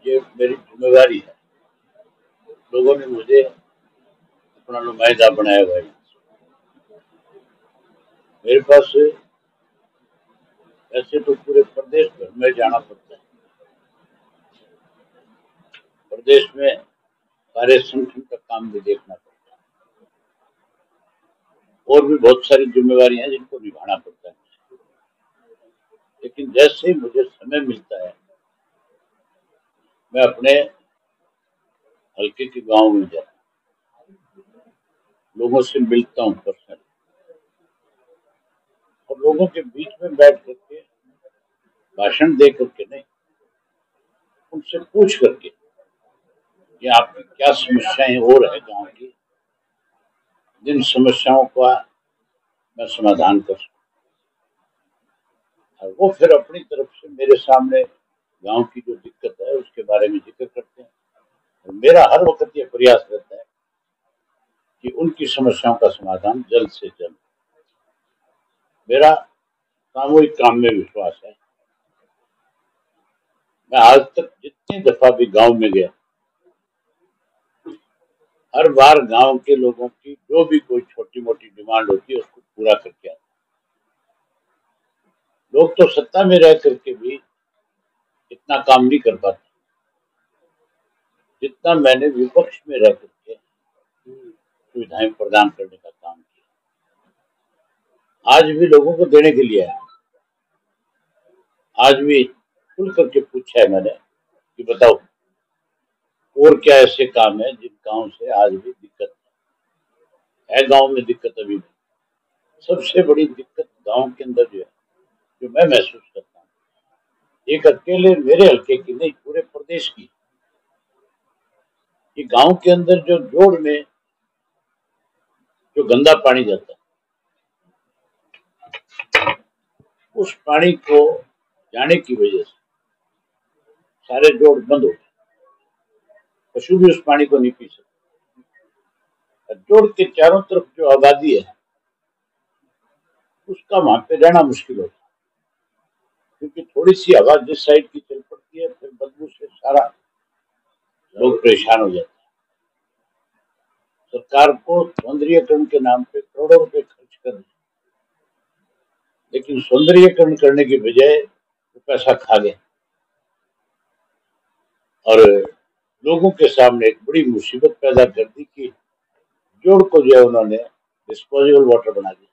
ये मेरी जिम्मेवारी है। लोगों ने मुझे अपना नुमाइंदा बनाया हुआ है। मेरे पास ऐसे तो पूरे प्रदेश भर में जाना पड़ता है। प्रदेश में कार्य संगठन का काम भी देखना पड़ता है और भी बहुत सारी जिम्मेवारियां हैं जिनको निभाना पड़ता है। लेकिन जैसे ही मुझे समय मिलता है मैं अपने हल्के के गांव में जाता हूँ, लोगों से मिलता हूँ पर्सनल और लोगों के बीच में बैठ करके भाषण दे करके नहीं, उनसे पूछ करके कि आपकी क्या समस्याएं और है गांव की, जिन समस्याओं का मैं समाधान कर सकूं। और वो फिर अपनी तरफ से मेरे सामने गांव की जो दिक्कत है उसके बारे में जिक्र करते हैं और मेरा हर वक्त ये प्रयास रहता है कि उनकी समस्याओं का समाधान जल्द से जल्द। मेरा सामूहिक काम में विश्वास है। मैं आज तक जितनी दफा भी गांव में गया हर बार गांव के लोगों की जो भी कोई छोटी मोटी डिमांड होती है उसको पूरा करके आता। लोग तो सत्ता में रह करके भी इतना काम नहीं कर पाते जितना मैंने विपक्ष में रह करके सुविधाएं प्रदान करने का काम किया। आज भी लोगों को देने के लिए है। आज भी खुल करके पूछा है मैंने कि बताओ और क्या ऐसे काम है जिन गांव से आज भी दिक्कत है। गांव में दिक्कत अभी भी सबसे बड़ी दिक्कत गांव के अंदर जो है, जो मैं महसूस करता हूँ, एक अकेले मेरे हल्के की नहीं पूरे प्रदेश की, कि गांव के अंदर जो जोड़ में जो गंदा पानी जाता है उस पानी को जाने की वजह से सारे जोड़ बंद हो गए। पशु भी उस पानी को नहीं पी सकते। जोड़ के चारों तरफ जो आबादी है उसका वहां पे रहना मुश्किल होता है, क्योंकि थोड़ी सी हवा जिस साइड की चल पड़ती है फिर बदबू से सारा लोग परेशान हो जाते हैं। सरकार को सौंदर्यीकरण के नाम पे करोड़ों रुपए खर्च कर रहे, लेकिन सौंदर्यीकरण करने की बजाय वो पैसा खा गए और लोगों के सामने एक बड़ी मुसीबत पैदा कर दी कि जोड़ को जो है उन्होंने डिस्पोजेबल वाटर बना दिया,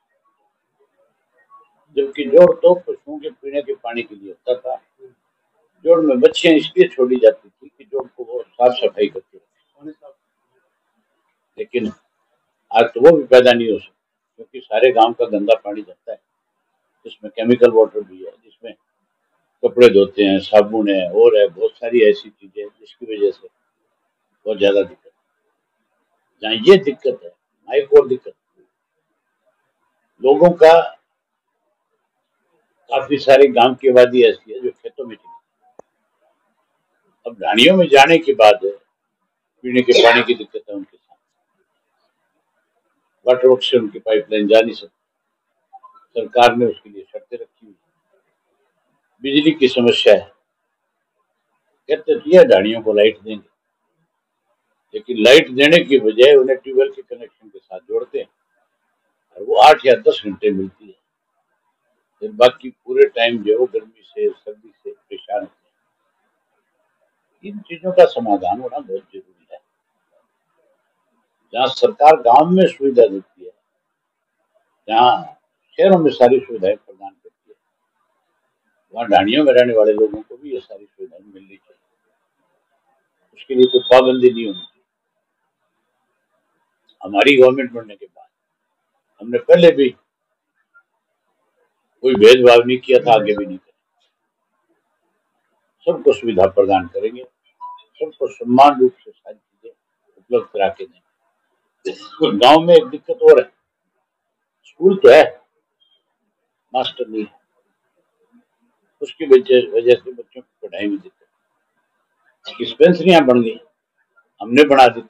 जबकि जोड़ तो पशुओं के पीने के पानी के लिए होता था। जोड़ में मच्छियां इसलिए छोड़ी जाती थी कि जोड़ को वो साफ सफाई करती रहे, लेकिन आज तो वो भी पैदा नहीं हो सकता क्योंकि सारे गांव का गंदा पानी जाता है जिसमें केमिकल वाटर भी है, जिसमें कपड़े धोते हैं, साबुन है और है बहुत सारी ऐसी चीजें जिसकी वजह से बहुत ज्यादा दिक्कत है। जहाँ ये दिक्कत है वहाँ एक और दिक्कत, लोगों का काफी सारी गांव की आबादी ऐसी है जो खेतों में चली। अब ढाणियों में जाने के बाद पीने के पानी की दिक्कत है उनके साथ, वाटर वर्क से उनकी पाइपलाइन जा नहीं सकती। सरकार ने उसके लिए शर्तें रखी हुई। बिजली की समस्या है, कहते थे ढाणियों को लाइट देंगे, लेकिन लाइट देने की बजाय उन्हें ट्यूबवेल के कनेक्शन के साथ जोड़ते हैं और वो 8 या 10 घंटे मिलती है, फिर बाकी पूरे टाइम जो है वो गर्मी से सर्दी से परेशान होते हैं। इन चीजों का समाधान होना बहुत जरूरी है। जहाँ सरकार गांव में सुविधा देती है, जहाँ शहरों में सारी सुविधाएं प्रदान करती है, वहाँ ढाणियों में रहने वाले लोगों को भी ये सारी सुविधाएं मिलनी चाहिए। उसके लिए कोई पाबंदी नहीं होनी चाहिए। हमारी गवर्नमेंट बनने के बाद हमने पहले भी कोई भेदभाव नहीं किया था, आगे भी नहीं करेंगे। सबको सुविधा प्रदान करेंगे, सबको सम्मान रूप से सारी चीजें उपलब्ध करा के देंगे। तो गांव में एक दिक्कत और है, स्कूल तो है, मास्टर नहीं है, उसकी वजह से बच्चों की पढ़ाई में दिक्कत। डिस्पेंसरियां बन गई, हमने बना दी।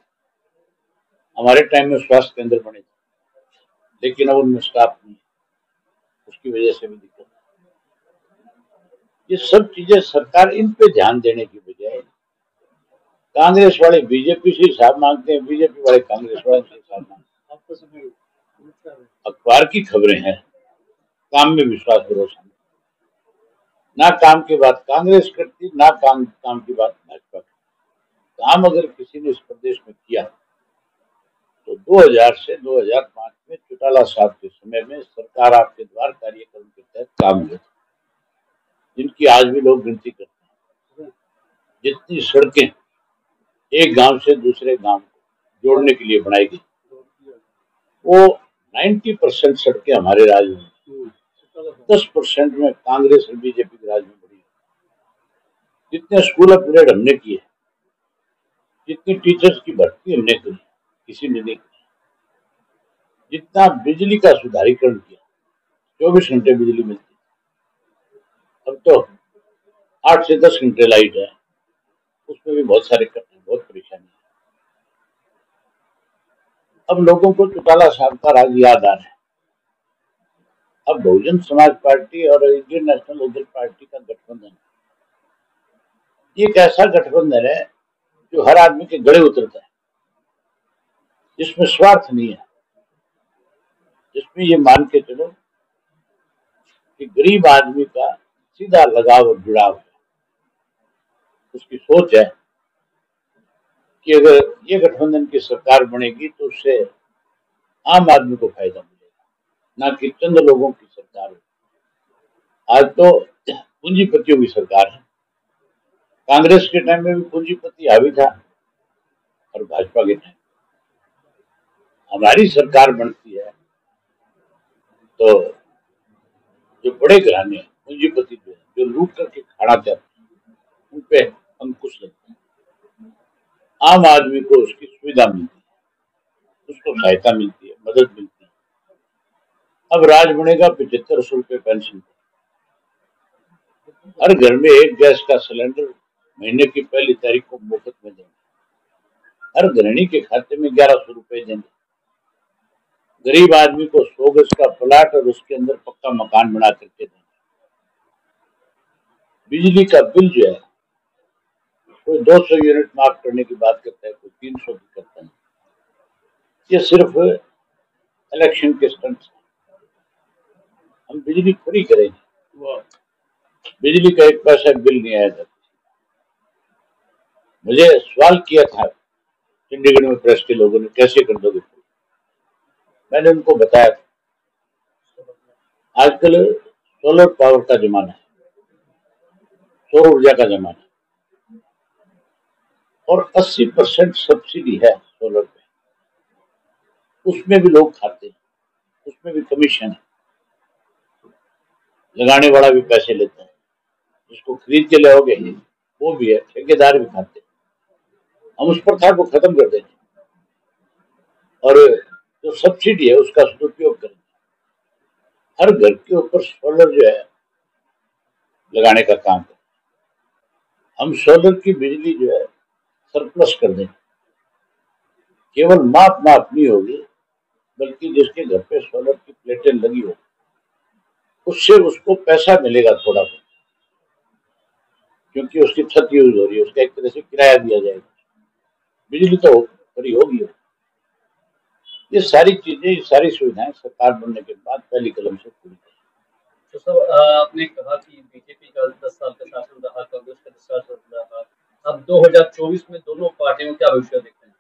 हमारे टाइम में स्वास्थ्य केंद्र बने थे, लेकिन अब उनमें स्टाफ नहीं है, उसकी वजह से भी दिक्कत। ये सब चीजें सरकार इन पे ध्यान देने की बजाय कांग्रेस वाले बीजेपी से हिसाब मांगते हैं, बीजेपी वाले कांग्रेस वाले से हिसाब मांगते हैं। अखबार की खबरें हैं, काम में विश्वास भरोसा नहीं। ना काम की बात कांग्रेस करती, ना काम की बात भाजपा करती। काम अगर किसी ने इस प्रदेश में किया तो 2000 से 2005 में चौटाला साहब के समय में सरकार आपके द्वार कार्यक्रम के तहत काम हुए, जिनकी आज भी लोग गिनती करते हैं। जितनी सड़कें एक गांव से दूसरे गांव को जोड़ने के लिए बनाई गई, वो 90% सड़कें हमारे राज्य में, 10% में कांग्रेस और बीजेपी के राज में बनी। जितने स्कूल अपग्रेड हमने किए, जितनी टीचर्स की भर्ती हमने करी, किसी ने नहीं की। जितना बिजली का सुधारीकरण किया, 24 घंटे बिजली मिलती, अब तो 8 से 10 घंटे लाइट है, उसमें भी बहुत सारे कट हैं, बहुत परेशानी है। अब लोगों को चौटाला साहब का राज याद आ रहा है। अब बहुजन समाज पार्टी और इंडियन नेशनल लोकदल पार्टी का गठबंधन, ये एक ऐसा गठबंधन है जो हर आदमी के गले उतरता है, जिसमें स्वार्थ नहीं है, जिसमें ये मान के चलो कि गरीब आदमी का सीधा लगाव और जुड़ाव है। उसकी सोच है कि अगर ये गठबंधन की सरकार बनेगी तो उससे आम आदमी को फायदा मिलेगा, ना कि चंद लोगों की सरकार हो। आज तो पूंजीपतियों की सरकार है। कांग्रेस के टाइम में भी पूंजीपति हावी था और भाजपा के टाइम हमारी सरकार बनती है तो जो बड़े घराने पूंजीपति जो लूट करके खाना चाहते हैं, उन पे अंकुश लगता है। आम आदमी को उसकी सुविधा मिलती है, उसको सहायता मिलती है, मदद मिलती है। अब राज बनेगा 7500 रुपये पेंशन, हर घर में एक गैस का सिलेंडर महीने की पहली तारीख को मुफ्त में देंगे, हर गृहिणी के खाते में 1100 रुपए देंगे। गरीब आदमी को 100 गज का प्लाट और उसके अंदर पक्का मकान बना करके देंगे। बिजली का बिल जो है, कोई 200 यूनिट माफ करने की बात करता है, कोई 300 की करता है। ये सिर्फ इलेक्शन के स्टंट्स। हम बिजली फ्री करेंगे, बिजली का एक पैसा बिल नहीं आएगा। मुझे सवाल किया था चंडीगढ़ में प्रेस के लोगों ने, कैसे कर दोगे? मैंने उनको बताया था आजकल सोलर पावर का जमाना है, सौर ऊर्जा का जमाना है, और 80% सब्सिडी है सोलर पे। उसमें भी लोग खाते हैं, उसमें भी कमीशन है, लगाने वाला भी पैसे लेता है, जिसको खरीद के लाओगे वो भी है, ठेकेदार भी खाते हैं। हम उस प्रथा को खत्म कर देंगे और जो सब्सिडी है उसका सदुपयोग करेंगे। हर घर के ऊपर सोलर जो है लगाने का काम करें। हम सोलर की बिजली जो है सरप्लस कर दें। केवल माप नहीं होगी, बल्कि जिसके घर पे सोलर की प्लेटें लगी हो, उससे उसको पैसा मिलेगा थोड़ा बहुत, क्योंकि उसकी छत यूज हो रही है, उसका एक तरह से किराया दिया जाएगा। बिजली तो फ्री होगी। ये सारी चीजें, सारी सुविधाएं सरकार बनने के बाद पहली कलम से पूरी। तो सर, आपने कहा कि बीजेपी का 10 साल का शासन रहा, कांग्रेस का 10 साल शासन रहा, अब 2024 में दोनों पार्टियों में क्या भविष्य देखते हैं?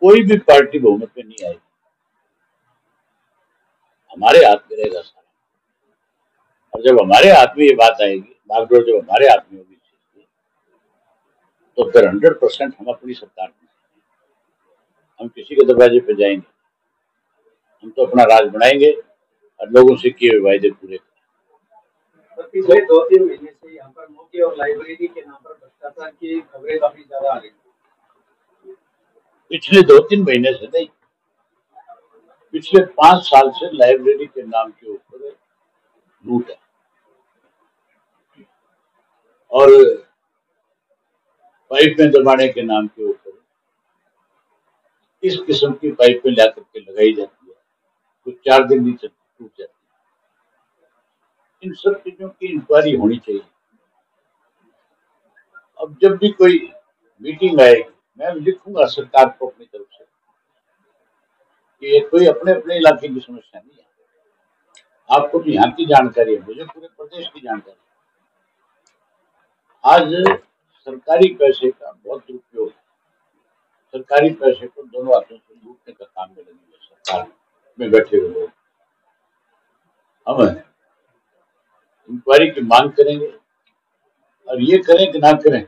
कोई भी पार्टी बहुमत में नहीं आएगी, हमारे हाथ में रहेगा सारा। और जब हमारे हाथ में ये बात आएगी, बागडोर जब हमारे हाथ में होगी, तो फिर 100% हम अपनी सरकार में, हम किसी के दरवाजे पे जाएंगे, हम तो अपना राज बनाएंगे और लोगों से किए हुए वायदे पूरे करेंगे। पिछले 2-3 महीने से यहाँ पर मोदी और लाइब्रेरी के नाम पर भ्रष्टाचार की खबरें काफी ज्यादा आ रही है। पिछले 2-3 महीने से नहीं, पिछले 5 साल से लाइब्रेरी के नाम के ऊपर लूट है। और पाइपें दबाने के नाम के ऊपर इस किस्म की पाइपें ला करके लगाई जाती है, कुछ 4 दिन नहीं चलती, टूट जाती है। इन सब चीजों की इंक्वायरी होनी चाहिए। अब जब भी कोई मीटिंग आएगी, मैं लिखूंगा सरकार को अपनी तरफ से कि ये कोई अपने अपने इलाके की समस्या नहीं है, आपको तो यहाँ की जानकारी है, मुझे पूरे प्रदेश की जानकारी है। आज सरकारी पैसे का बहुत दुरुपयोग है, सरकारी पैसे को दोनों हाथों से लूटने का काम में लगी है सरकार में बैठे हुए लोग। हम इंक्वायरी की मांग करेंगे और ये करें कि ना करें,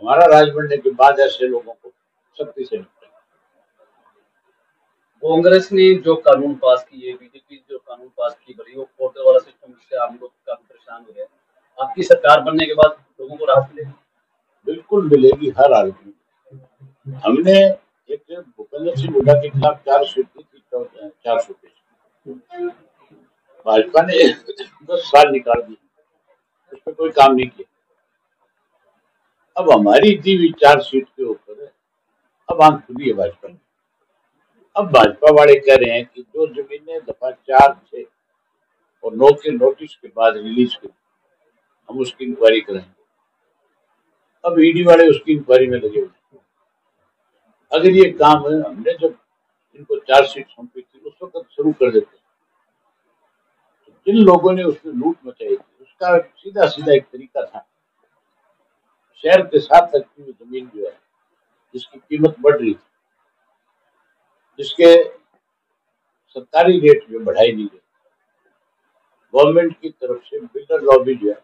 हमारा राज बनने के बाद ऐसे लोगों को सख्ती से निपटेंगे। कांग्रेस ने जो कानून पास किए, बीजेपी जो कानून पास की बड़ी, वो पोर्टल वाला सिस्टम से आम लोग काफी परेशान हो गए। आपकी सरकार बनने के बाद लोगों को राहत मिलेगी? बिल्कुल मिलेगी, हर हाल में। हमने एक भूपेंद्र सिंह हुड्डा के खिलाफ चार्जशीट दी थी 400 पेज, भाजपा ने 10 साल निकाल दिए, उस पर कोई काम नहीं किया। अब हमारी दी हुई चार्जशीट के ऊपर अब आंख खुली है भाजपा ने। अब भाजपा वाले कह रहे हैं कि जो जमीनें दफा 4, 6 और 9 के नोटिस के बाद रिलीज की, हम उसकी इंक्वायरी करेंगे। अब ईडी वाले उसकी इंक्वायरी में लगे हुए। अगर ये काम है, हमने जब इनको चार्जशीट सौंपी थी उस वक्त शुरू कर देते, तो जिन लोगों ने उसमें लूट मचाई थी उसका सीधा सीधा एक तरीका था, शहर के साथ लगती हुई जमीन जो है जिसकी कीमत बढ़ रही थी, जिसके सरकारी रेट में बढ़ाई नहीं गई, गवर्नमेंट की तरफ से बिल्डर लॉबी जो है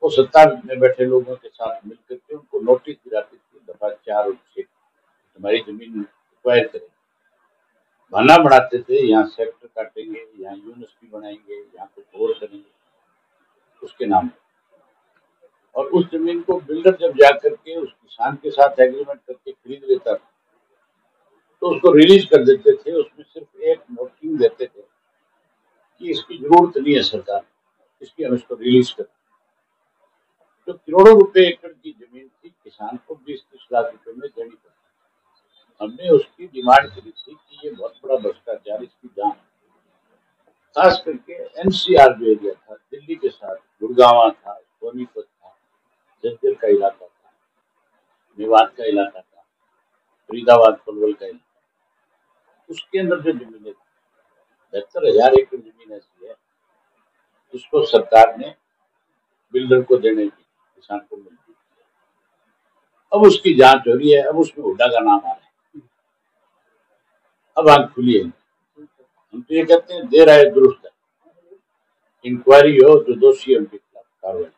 वो सत्ता में बैठे लोगों के साथ मिलकर के उनको नोटिस दिलाती थी दफा 4 और 6 हमारी जमीन एक्वायर करें, बहाना बनाते थे यहाँ सेक्टर काटेंगे, यहाँ यूनिवर्सिटी बनाएंगे, यहाँ कुछ और करेंगे उसके नाम पर। और उस जमीन को बिल्डर जब जाकर के उस किसान के साथ एग्रीमेंट करके खरीद लेता था तो उसको रिलीज कर देते थे, उसमें सिर्फ एक नोटिंग देते थे कि इसकी जरूरत नहीं है सरकार, इसकी हम इसको रिलीज कर। तो करोड़ों रुपए एकड़ की जमीन थी, किसान को 20-30 लाख रुपए में देनी पड़ती। हमने उसकी डिमांड करी थी कि ये बहुत बड़ा भ्रष्टाचार, इसकी जांच, खास करके एनसीआर जो एरिया था, दिल्ली के साथ गुड़गांव था, सोनीपत था, झज्जर का इलाका था, मेवात का इलाका था, फरीदाबाद पलवल का इलाका, उसके अंदर जो जमीनें 72,000 एकड़ जमीन ऐसी है जिसको सरकार ने बिल्डर को देने की किसान को मिलती। अब उसकी जांच हो रही है, अब उसमें हुड्डा का नाम आ रहा है, अब आंख खुली है। हम तो ये कहते हैं देर आए दुरुस्त है, इंक्वायरी हो तो दोषी उनके खिलाफ कार्रवाई।